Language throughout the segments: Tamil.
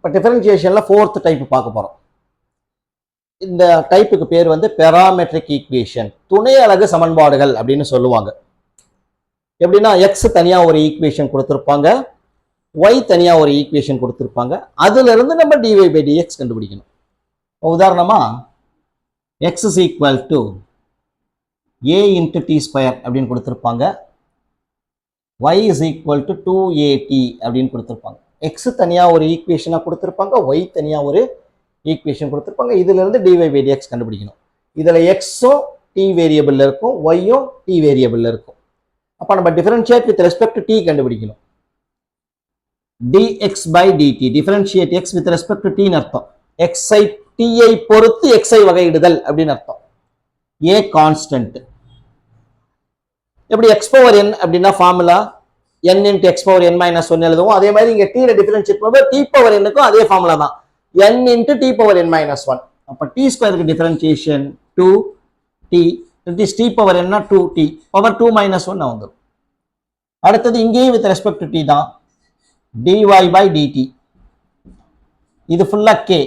இப்போ டிஃபரன்ஷியேஷனில் ஃபோர்த் டைப் பார்க்க போகிறோம். இந்த டைப்புக்கு பேர் வந்து பெராமெட்ரிக் ஈக்குவேஷன், துணை அலகு சமன்பாடுகள் அப்படின்னு சொல்லுவாங்க. எப்படின்னா எக்ஸ் தனியாக ஒரு ஈக்குவேஷன் கொடுத்துருப்பாங்க, ஒய் தனியாக ஒரு ஈக்குவேஷன் கொடுத்துருப்பாங்க, அதுலேருந்து நம்ம டிஒய் பை டிஎக்ஸ் கண்டுபிடிக்கணும். உதாரணமாக x is equal to a into t square அப்படின்னு கொடுத்துருப்பாங்க, Y is equal to 2at அப்படின்னு கொடுத்துருப்பாங்க. எக்ஸ் தனியாக ஒரு ஈக்குவேஷனாக கொடுத்துருப்பாங்க, ஒய் தனியாக ஒரு ஈக்குவேஷன் கொடுத்துருப்பாங்க. இதுலேருந்து டிஒய் பை டிஎக்ஸ் கண்டுபிடிக்கணும். இதில் எக்ஸும் டி வேரியபிளில் இருக்கும், ஒய்யும் டி வேரியபிளில் இருக்கும். அப்போ நம்ம differentiate with respect to t கண்டுபிடிக்கணும். dx by dt, differentiate x with respect to டின்னு அர்த்தம். எக்ஸை டிஐ பொறுத்து எக்ஸை வகையிடுதல் அப்படின்னு அர்த்தம். A constant. எப்படி எக்ஸ் பவர் என் அப்படின்னா formula n into x power n minus one எழுதுவோம். அதே மாதிரி இங்கே டீல டிஃபரன்ஷியேட் பண்ணும்போது டி பவர் என்னுக்கும் அதே ஃபார்முலா தான், n into t power n minus one. அப்போ டி ஸ்கொயருக்கு டிஃபரன்ஷியேஷன் 2t, டி பவர் என்ன 2t பவர் 2 மைனஸ் ஒன் வந்துடும். அடுத்தது இங்கேயும் வித் ரெஸ்பெக்ட் டு டி தான், dy by dt. இது ஃபுல்லா k,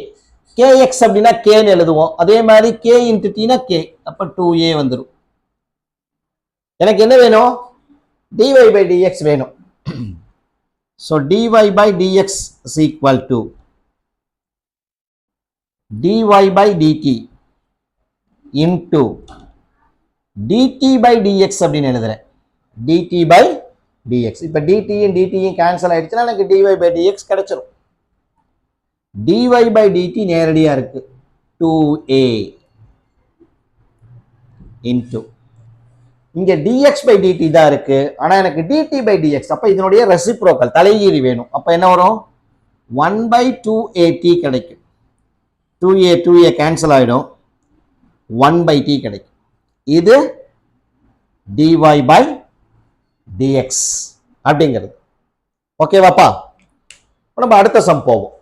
kx அப்படின்னா kன்னு எழுதுவோம். அதே மாதிரி k இன்ட்டு tனா k, அப்போ 2a வந்துடும். எனக்கு என்ன வேணும்? dy by dx வேணும். So dy by dx is equal to dy by dt into dt by dx அப்படின்னு எழுதுறேன். dt by dx. இப்போ dtயும் dtயும் கேன்சல் ஆயிடுச்சுன்னா எனக்கு dy by dx கிடைச்சிரும். dy by dt நேரடியா இருக்கு, 2a into இங்க dx by dt தான் இருக்கு, ஆனா எனக்கு dt by dx. அப்ப இதனுடைய ரெசிப்ரோக்கல் தலைகீழி வேணும். அப்ப என்ன வரும்? 1 by 2at கிடைக்கும். 2a கேன்சல் ஆயிடும், 1 by t கிடைக்கும். இது dy by dx அப்படிங்கிறது. ஓகேவாப்பா? நம்ம அடுத்த சம் போவோம்.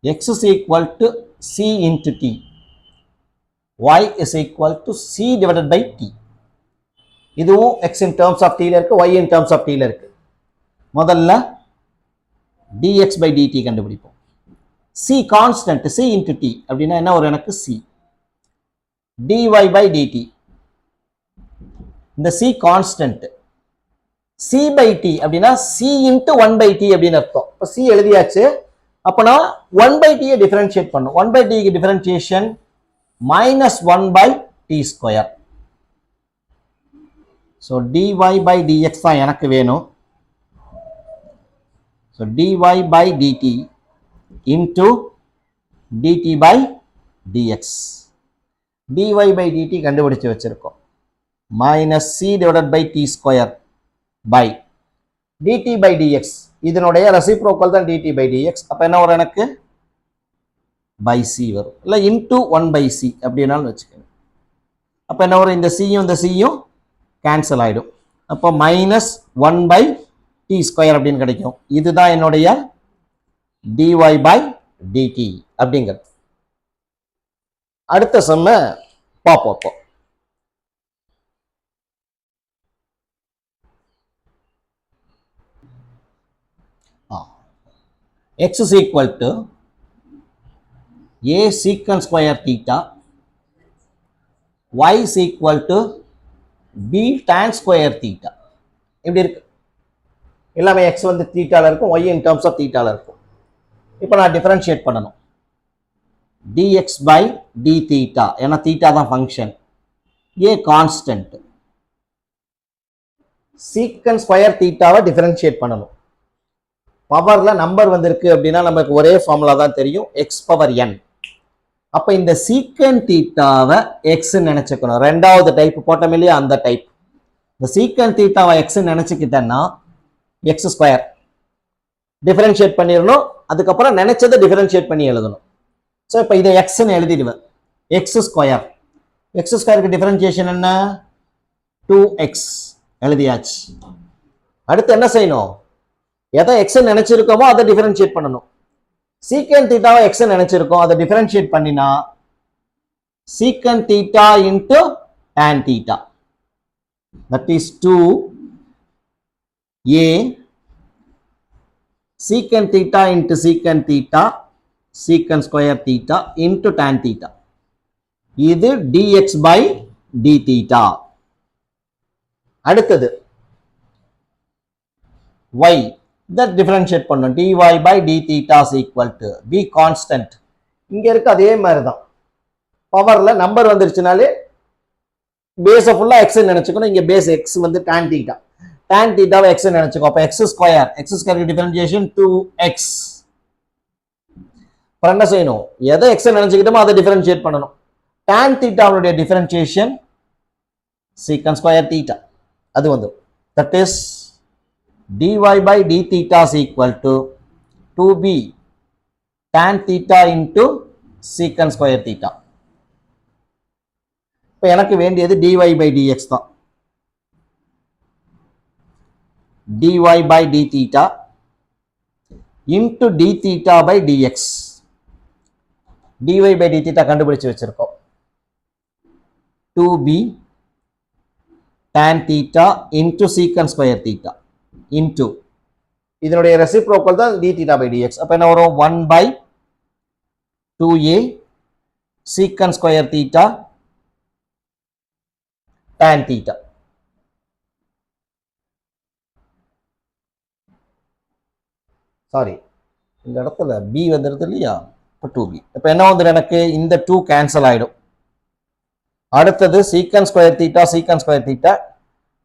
x is equal to c into t, y is equal to c divided by t. இதுவும் x in terms of t ல இருக்கு, y in terms of t ல இருக்கு. முதல்ல dx by dt கண்டுபிடிப்போம். c constant, c into t அப்படின்னா என்ன வரும்? எனக்கு c. dy by dt, இந்த c constant, c by t அப்படின்னா c into 1 by t அப்படின்னு அர்த்தம். இப்போ c எழுதியாச்சு. அப்பனா 1 by t டிஃபரன்ஷியேட் பண்ணும். 1 by t க்கு differentiation minus 1 by t square. So dy by dx தான் எனக்கு வேணும். So dy by dt into dt by dx. dy by dt கண்டுபிடிச்சு வச்சிருக்கோம். minus c divided by t square by dt by dx. இதனுடைய ரெசிப்ரோக்கல் தான் dt by dx. அப்ப என்ன வரும்? எனக்கு by c வரும், இல்ல into 1 by c அப்படினாலும் வச்சுக்கோங்க. அப்ப என்ன வரும்? இந்த c-யும் இந்த c-யும் கேன்சல் ஆயிடும். அப்ப minus 1 by t ஸ்கொயர் அப்படின்னு கிடைக்கும். இதுதான் என்னுடைய dy by dt அப்படிங்கிறது. அடுத்த சம்ம பார்ப்போம். x is equal to a secant square theta, y is equal to b tan square theta. இப்படி இருக்கு. எல்லாமே x வந்து தீட்டால இருக்கும், y in terms of தீட்டால இருக்கும். இப்போ நான் டிஃபரன்ஷியேட் பண்ணணும். dx by d theta, ஏன்னா தீட்டா தான் function. a constant, secant square தீட்டாவை டிஃபரன்ஷியேட் பண்ணணும். பவர்ல நம்பர் வந்திருக்கு அப்படின்னா நமக்கு ஒரே ஃபார்முலா தான் தெரியும், x பவர் n. அப்ப இந்த சீக்கன் தீட்டாவை x நினைச்சுக்கணும். ரெண்டாவது டைப் போட்டோம் இல்லையா, அந்த டைப். இந்த சீக்கன் தீட்டாவை x நினைச்சுக்கிட்டேன்னா x ஸ்கொயர் டிஃபரன்ஷியேட் பண்ணிடணும். அதுக்கப்புறம் நினைச்சதை டிஃபரன்ஷியேட் பண்ணி எழுதணும். ஸோ இப்போ இதை எக்ஸ்ன்னு எழுதிடுவேன். எக்ஸ் ஸ்கொயர், எக்ஸ் ஸ்கொயருக்கு டிஃபரன்ஷியேஷன் என்ன? 2x எழுதியாச்சு. அடுத்து என்ன செய்யணும்? எதை எக்ஸ் நினைச்சிருக்கோமோ அதை டிஃபரன்ஷியேட் பண்ணணும். சீக்கன் தீட்டாவை எக்ஸ் நினைச்சிருக்கோம், அதை டிஃபரன்ஷியேட் பண்ணினா சீக்கன் theta into tan theta. that is 2a secant theta into secant theta secant square theta into tan theta. இது dx by d theta. அடுத்தது y that differentiate பண்ணணும். dy by d theta is equal to b constant. இங்க இருக்கு அதே மாதிரி தான். பவர்ல நம்பர் வந்துருச்சுனாலே பேஸ் ஃபுல்லா x நினைச்சுக்கணும். இங்க பேஸ் x வந்து tan theta. tan theta வை x நினைச்சுக்கோ. அப்ப x ஸ்கொயர் டிஃபரன்ஷியேஷன் 2x. அப்புறம் என்ன செய்யணும்? எதை x நினைச்சுக்கிட்டோமோ அதை டிஃபரன்ஷியேட் பண்ணணும். tan theta உடைய டிஃபரன்ஷியேஷன் secant square theta. அது வந்து that is dy by d theta is equal to 2b tan theta into secant square theta. இப்போ எனக்கு வேண்டியது dy by dx தான். dy by d theta into d theta by dx. dy by d theta கண்டுபிடிச்சு வச்சிருக்கோம். 2b tan theta into secant square theta into இதனுடைய ரெசிப்ரோக்கல் தான் d theta by dx. அப்ப என்ன வரும்? 1 by 2a secant square theta tan theta. Sorry, இந்த இடத்துல b வந்துருது இல்லையா? இப்போ 2b. இப்போ என்ன வந்துடும்? எனக்கு இந்த 2 கேன்சல் ஆயிடும். அடுத்தது secant square theta secant square theta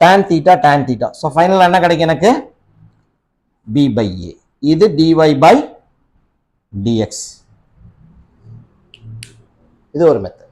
tan theta tan theta. So final என்ன கிடைக்கும் எனக்கு? b by a. இது dy by dx. இது ஒரு மெத்தட்.